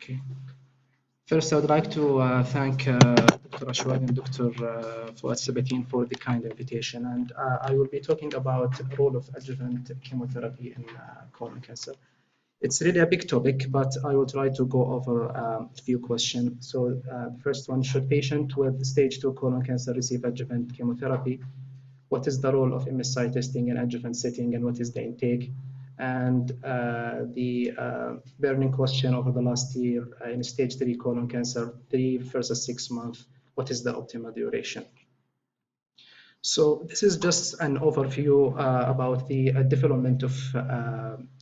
Okay. First, I would like to thank Dr. Ashwad and Dr. Fuad Sabatin for the kind invitation. And I will be talking about the role of adjuvant chemotherapy in colon cancer. It's really a big topic, but I will try to go over a few questions. So the first one, should patient with stage 2 colon cancer receive adjuvant chemotherapy? What is the role of MSI testing in adjuvant setting, and what is the intake? And the burning question over the last year in stage 3 colon cancer, 3 versus 6 months, what is the optimal duration? So this is just an overview about the development of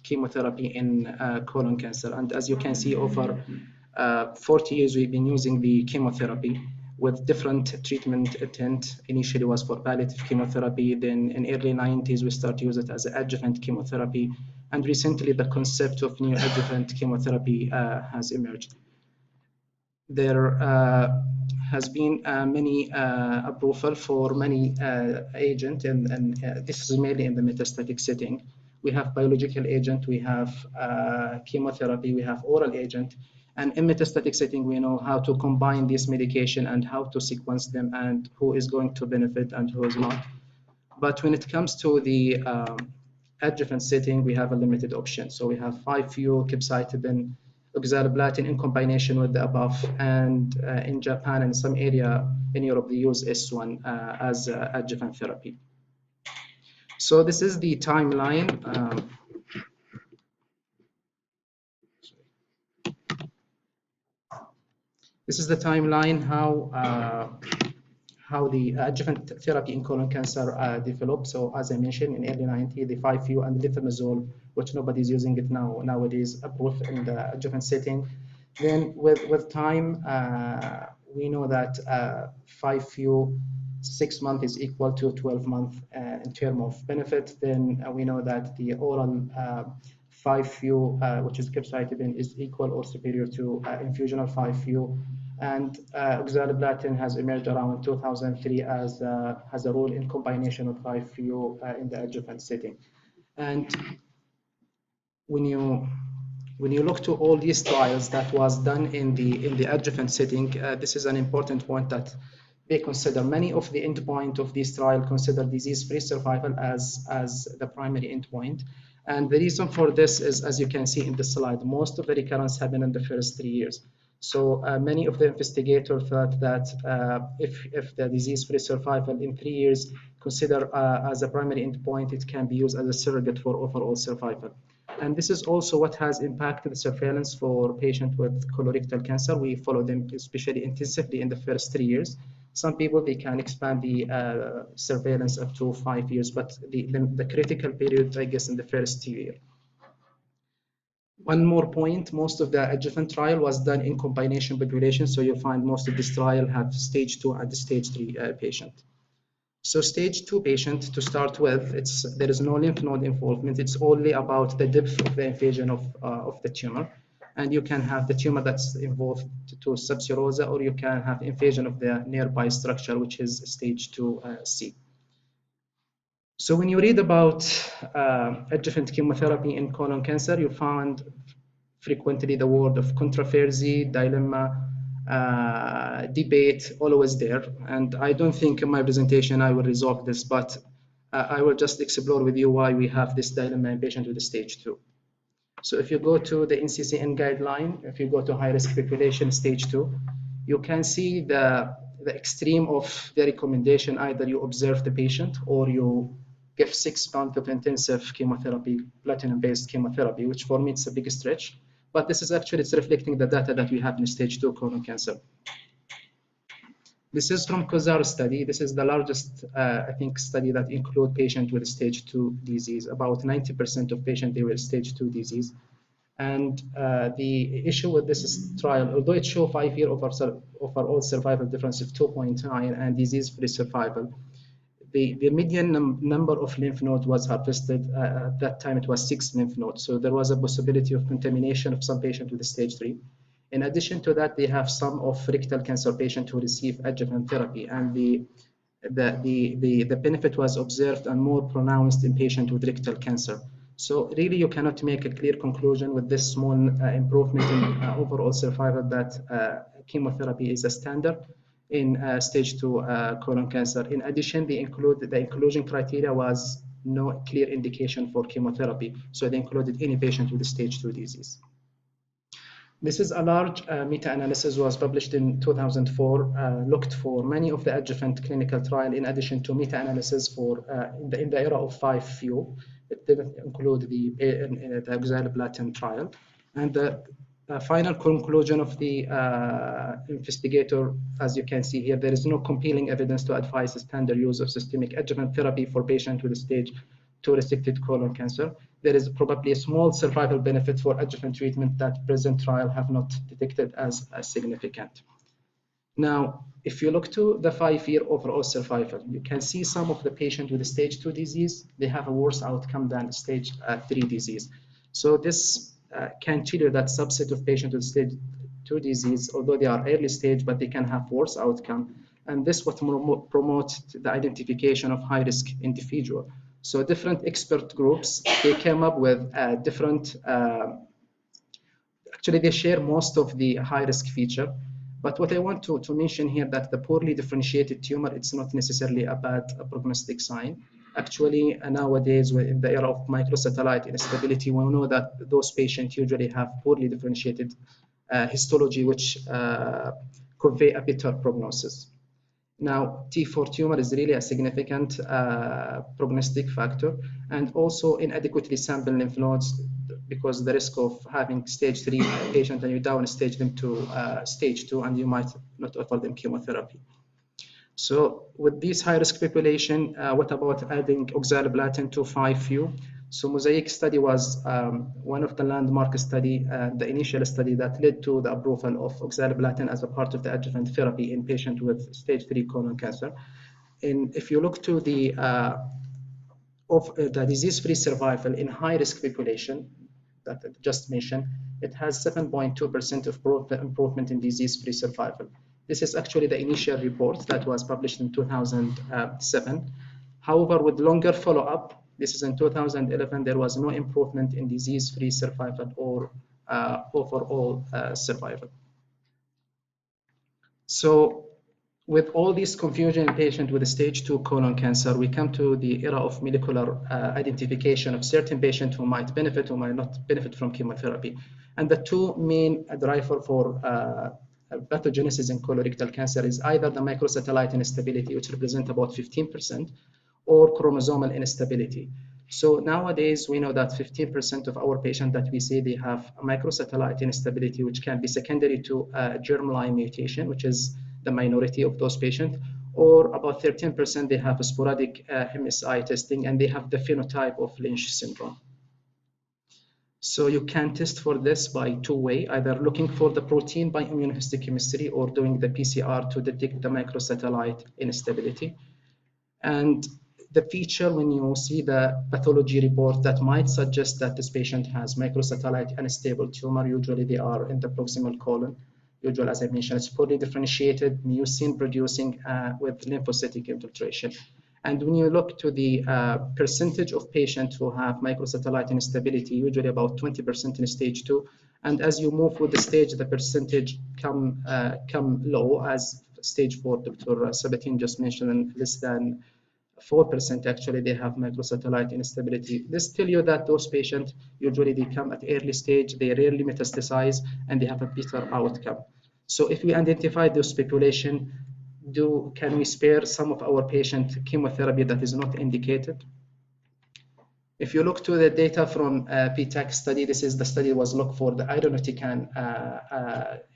chemotherapy in colon cancer. And as you can see, over 40 years, we've been using the chemotherapy with different treatment intent. Initially was for palliative chemotherapy, then in early 90s, we started to use it as adjuvant chemotherapy. And recently, the concept of neoadjuvant chemotherapy has emerged. There has been many approval for many agents, and this is mainly in the metastatic setting. We have biological agent, we have chemotherapy, we have oral agent. And in metastatic setting, we know how to combine this medication and how to sequence them and who is going to benefit and who is not. But when it comes to the adjuvant setting, we have a limited option. So we have 5-FU, capecitabine, oxaliplatin in combination with the above. And in Japan and some area in Europe, they use S1 as adjuvant therapy. So this is the timeline. This is the timeline how the adjuvant therapy in colon cancer developed. So as I mentioned, in early 90s, the 5-FU and lithiumazole, which nobody's using it nowadays, approved in the adjuvant setting. Then with time, we know that 5-FU 6 months is equal to 12 months in terms of benefit. Then we know that the oral 5-FU, which is capecitabine, is equal or superior to infusional 5-FU. And oxaliplatin has emerged around 2003 as has a role in combination with 5-FU in the adjuvant setting. And when you look to all these trials that was done in the adjuvant setting, this is an important point that they consider. Many of the endpoint of this trial consider disease-free survival as the primary endpoint. And the reason for this is, as you can see in the slide, most of the recurrence happen in the first 3 years. So many of the investigators thought that if the disease-free survival in 3 years considered as a primary endpoint, it can be used as a surrogate for overall survival. And this is also what has impacted the surveillance for patients with colorectal cancer. We follow them especially intensively in the first 3 years. Some people, they can expand the surveillance up to 5 years, but the critical period, I guess, in the first 2 years. One more point, most of the adjuvant trial was done in combination population. So you'll find most of this trial have stage 2 and stage 3 patient. So stage 2 patient, to start with, there is no lymph node involvement. It's only about the depth of the invasion of the tumor. And you can have the tumor that's involved to subserosa, or you can have invasion of the nearby structure, which is stage 2C. So when you read about adjuvant chemotherapy in colon cancer, you find frequently the word of controversy, dilemma, debate, always there. And I don't think in my presentation I will resolve this, but I will just explore with you why we have this dilemma in patients with stage 2. So if you go to the NCCN guideline, if you go to high-risk population stage 2, you can see the extreme of the recommendation. Either you observe the patient or you give 6 months of intensive chemotherapy, platinum-based chemotherapy, which for me it's a big stretch. But this is actually, it's reflecting the data that we have in stage 2 colon cancer. This is from COSAR study. This is the largest, I think, study that include patients with stage 2 disease. About 90% of patients, they were stage 2 disease. And the issue with this trial, although it showed 5-year overall survival difference of 2.9 and disease-free survival, the median number of lymph nodes was harvested. At that time, it was 6 lymph nodes. So there was a possibility of contamination of some patients with stage 3. In addition to that, they have some of rectal cancer patients who receive adjuvant therapy, and the benefit was observed and more pronounced in patients with rectal cancer. So really, you cannot make a clear conclusion with this small improvement in overall survival that chemotherapy is a standard in stage 2 colon cancer. In addition, the inclusion criteria was no clear indication for chemotherapy, so they included any patient with stage 2 disease. This is a large meta-analysis was published in 2004, looked for many of the adjuvant clinical trial in addition to meta-analysis for in the era of 5-FU. It didn't include the oxaliplatin trial. And the final conclusion of the investigator, as you can see here, there is no compelling evidence to advise the standard use of systemic adjuvant therapy for patients with stage 2 resected colon cancer. There is probably a small survival benefit for adjuvant treatment that present trial have not detected as significant. Now, if you look to the 5-year overall survival, you can see some of the patients with stage 2 disease, they have a worse outcome than stage 3 disease. So this can tell you that subset of patients with stage 2 disease, although they are early stage, but they can have worse outcome. And this would promote the identification of high-risk individual. So different expert groups, they came up with different, actually they share most of the high-risk feature. But what I want to mention here that the poorly differentiated tumor, it's not necessarily a bad prognostic sign. Actually, nowadays, in the era of microsatellite instability, we know that those patients usually have poorly differentiated histology, which convey a better prognosis. Now, T4 tumor is really a significant prognostic factor, and also inadequately sampled lymph nodes, because the risk of having stage 3 patient and you down stage them to stage 2, and you might not offer them chemotherapy. So with this high-risk population, what about adding oxaliplatin to 5-FU? So Mosaic study was one of the landmark study, the initial study that led to the approval of oxaliplatin as a part of the adjuvant therapy in patients with stage 3 colon cancer. And if you look to the disease-free survival in high-risk population that I just mentioned, it has 7.2% of improvement in disease-free survival. This is actually the initial report that was published in 2007. However, with longer follow-up, this is in 2011, there was no improvement in disease-free survival or overall survival. So with all this confusion in patients with stage 2 colon cancer, we come to the era of molecular identification of certain patients who might benefit or might not benefit from chemotherapy. And the two main driver for pathogenesis in colorectal cancer is either the microsatellite instability, which represent about 15%, or chromosomal instability. So nowadays, we know that 15% of our patients that we see, they have a microsatellite instability, which can be secondary to germline mutation, which is the minority of those patients, or about 13% they have a sporadic MSI testing, and they have the phenotype of Lynch syndrome. So you can test for this by two ways, either looking for the protein by immunohistochemistry or doing the PCR to detect the microsatellite instability. And the feature when you see the pathology report that might suggest that this patient has microsatellite unstable tumor, usually they are in the proximal colon. Usually, as I mentioned, it's poorly differentiated, mucin producing with lymphocytic infiltration. And when you look to the percentage of patients who have microsatellite instability, usually about 20% in stage 2. And as you move with the stage, the percentage come low, as stage 4, Dr. Sabatine just mentioned, and less than 4% actually they have microsatellite instability. This tells you that those patients usually they come at early stage, they rarely metastasize, and they have a better outcome. So if we identify this population, can we spare some of our patient chemotherapy that is not indicated? If you look to the data from PTAC study, this is the study that was looked for the irinotecan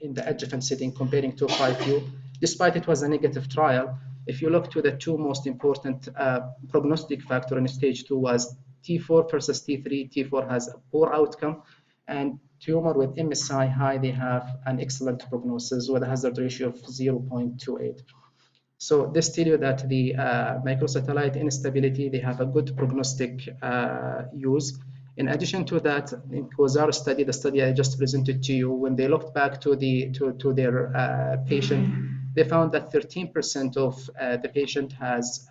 in the adjuvant setting comparing to 5-FU. Despite it was a negative trial, if you look to the two most important prognostic factor in stage 2 was T4 versus T3. T4 has a poor outcome, and tumor with MSI high, they have an excellent prognosis with a hazard ratio of 0.28. So this tells you that the microsatellite instability, they have a good prognostic use. In addition to that, in COSAR study, the study I just presented to you, when they looked back to their patient, they found that 13% of the patient has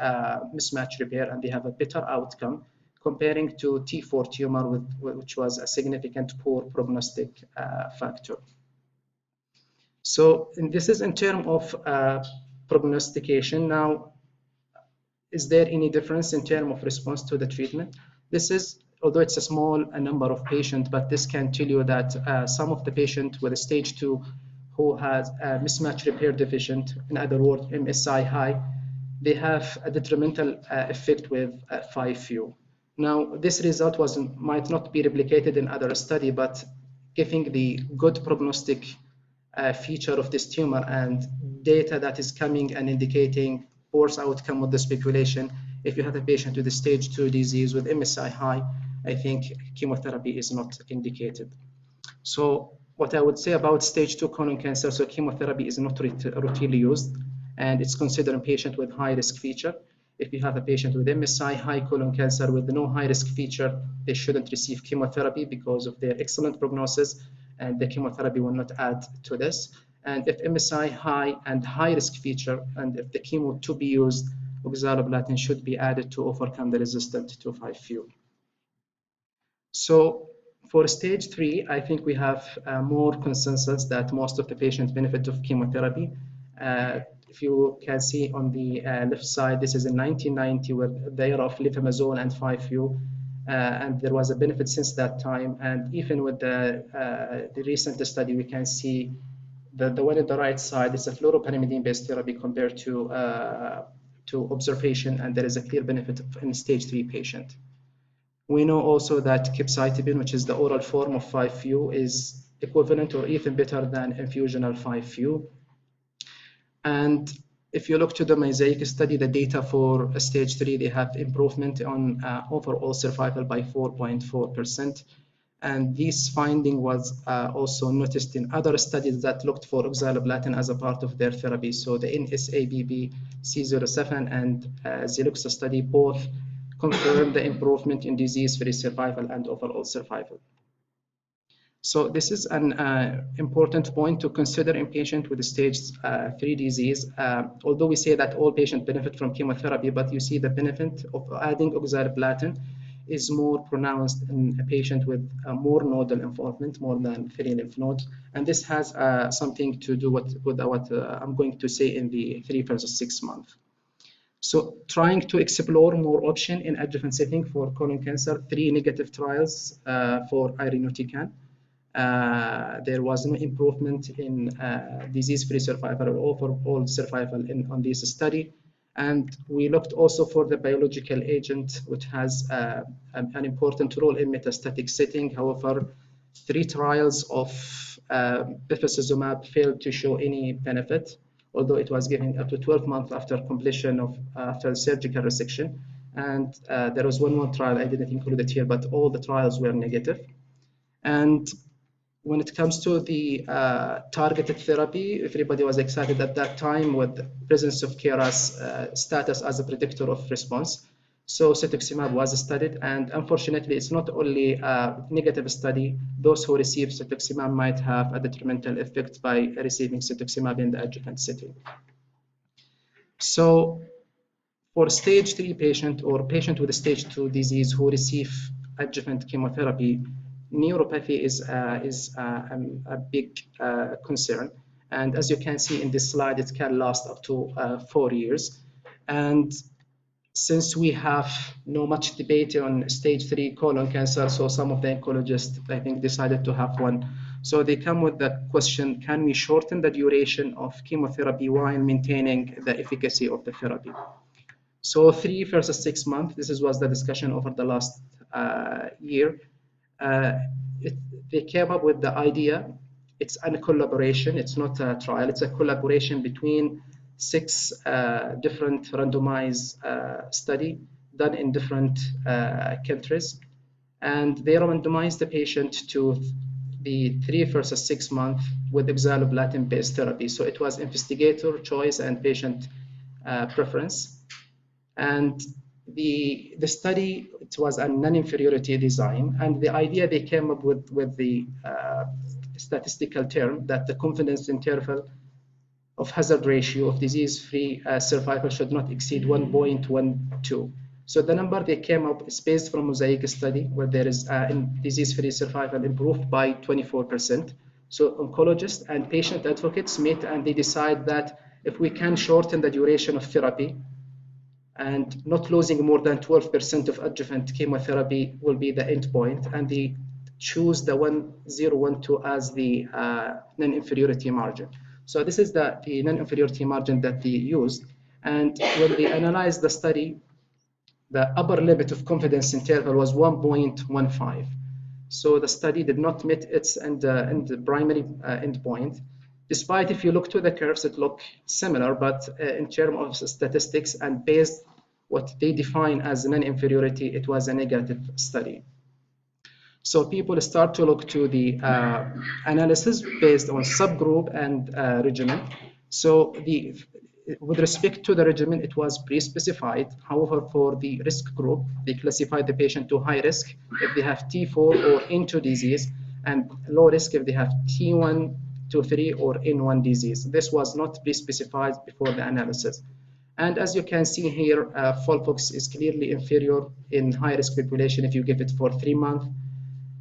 mismatch repair, and they have a better outcome comparing to T4 tumor, which was a significant poor prognostic factor. So, and this is in terms of prognostication. Now, is there any difference in terms of response to the treatment? This is, although it's a small number of patients, but this can tell you that some of the patients with a stage 2 who has a mismatch repair deficient, in other words, MSI high, they have a detrimental effect with 5-FU. Now, this result might not be replicated in other study, but giving the good prognostic feature of this tumor and data that is coming and indicating worse outcome with the speculation. If you have a patient with a stage 2 disease with MSI high, I think chemotherapy is not indicated. So what I would say about stage 2 colon cancer, so chemotherapy is not routinely used, and it's considered a patient with high risk feature. If you have a patient with MSI high colon cancer with no high risk feature, they shouldn't receive chemotherapy because of their excellent prognosis, and the chemotherapy will not add to this. And if MSI high and high risk feature, and if the chemo to be used, oxaliplatin should be added to overcome the resistance to 5-FU. So for stage 3, I think we have more consensus that most of the patients benefit of chemotherapy. If you can see on the left side, this is in 1990 with the era of lifamazole and 5-FU. And there was a benefit since that time. And even with the recent study, we can see the one on the right side is a fluoropyrimidine-based therapy compared to observation, and there is a clear benefit in stage 3 patient. We know also that capecitabine, which is the oral form of 5-FU, is equivalent or even better than infusional 5-FU. And if you look to the Mosaic study, the data for stage 3, they have improvement on overall survival by 4.4%. And this finding was also noticed in other studies that looked for oxaliplatin as a part of their therapy. So the NSABP C07 and Zeluxa study both confirmed the improvement in disease-free survival and overall survival. So this is an important point to consider in patients with stage 3 disease. Although we say that all patients benefit from chemotherapy, but you see the benefit of adding oxaliplatin is more pronounced in a patient with more nodal involvement, more than 3 lymph nodes. And this has something to do with what I'm going to say in the 3 versus 6 month. So trying to explore more option in adjuvant setting for colon cancer, 3 negative trials for irinotecan. There was no improvement in disease-free survival or overall survival on this study. And we looked also for the biological agent, which has an important role in metastatic setting. However, 3 trials of bevacizumab failed to show any benefit, although it was given up to 12 months after completion of after surgical resection. And there was one more trial I didn't include it here, but all the trials were negative. And when it comes to the targeted therapy, everybody was excited at that time with the presence of CRC status as a predictor of response. So cetuximab was studied, and unfortunately, it's not only a negative study. Those who receive cetuximab might have a detrimental effect by receiving cetuximab in the adjuvant setting. So for stage 3 patient or patient with a stage 2 disease who receive adjuvant chemotherapy, neuropathy is a big concern. And as you can see in this slide, it can last up to 4 years. And since we have no much debate on stage 3 colon cancer, so some of the oncologists, I think, decided to have one. So they come with the question, can we shorten the duration of chemotherapy while maintaining the efficacy of the therapy? So 3 versus 6 months, this was the discussion over the last year. They came up with the idea. It's a collaboration. It's not a trial. It's a collaboration between 6 different randomized study done in different countries, and they randomized the patient to the 3 versus 6 month with oxaliplatin-based therapy. So it was investigator choice and patient preference. And the study, it was a non-inferiority design, and the idea they came up with the statistical term that the confidence interval of hazard ratio of disease-free survival should not exceed 1.12. So the number they came up is based from Mosaic study, where there is disease-free survival improved by 24%. So oncologists and patient advocates meet and they decide that if we can shorten the duration of therapy and not losing more than 12% of adjuvant chemotherapy will be the endpoint, and they choose the 1012 as the non-inferiority margin. So this is the non-inferiority margin that they used. And when they analyzed the study, the upper limit of confidence interval was 1.15. So the study did not meet its primary endpoint. Despite if you look to the curves, it look similar, but in terms of statistics and based what they define as non-inferiority, it was a negative study. So people start to look to the analysis based on subgroup and regimen. So with respect to the regimen, it was pre-specified. However, for the risk group, they classified the patient to high risk if they have T4 or N2 disease, and low risk if they have T1, T3, or N1 disease. This was not pre-specified before the analysis. And as you can see here, FOLFOX is clearly inferior in high-risk population if you give it for 3 months.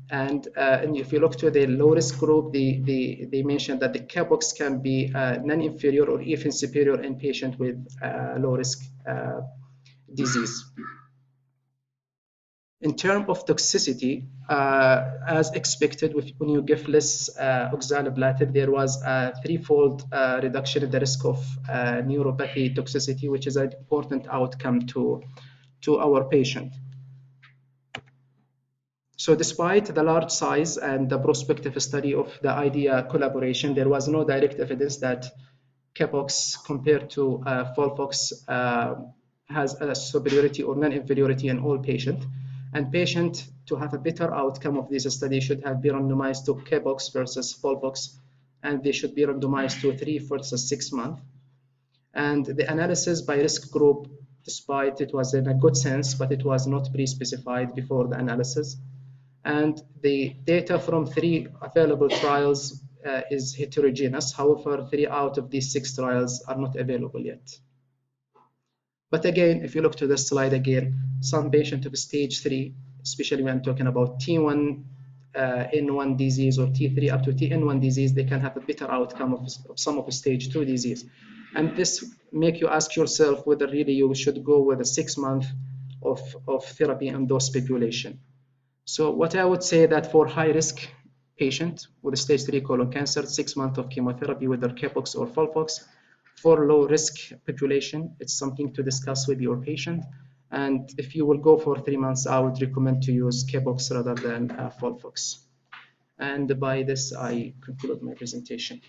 And if you look to the low-risk group, they mentioned that the Cabox can be non-inferior or even superior in patients with low-risk disease. In terms of toxicity, as expected, when you give less oxaliplatin, there was a threefold reduction in the risk of neuropathy toxicity, which is an important outcome to our patient. So despite the large size and the prospective study of the IDEA collaboration, there was no direct evidence that Cabox compared to FOLFOX has a superiority or non-inferiority in all patients. And patients, to have a better outcome of this study, should have been randomized to Cabox versus FOLFOX, and they should be randomized to 3 versus 6 months. And the analysis by risk group, despite it was in a good sense, but it was not pre-specified before the analysis. And the data from 3 available trials is heterogeneous. However, 3 out of these 6 trials are not available yet. But again, if you look to this slide again, some patients of stage 3, especially when talking about T1, N1 disease or T3 up to TN1 disease, they can have a better outcome of some of stage 2 disease. And this make you ask yourself whether really you should go with a 6 month of therapy in those population. So what I would say that for high risk patient with stage 3 colon cancer, 6 months of chemotherapy with their Cabox or FOLFOX. For low risk population, it's something to discuss with your patient. And if you will go for 3 months, I would recommend to use Cabox rather than FOLFOX. And by this, I conclude my presentation.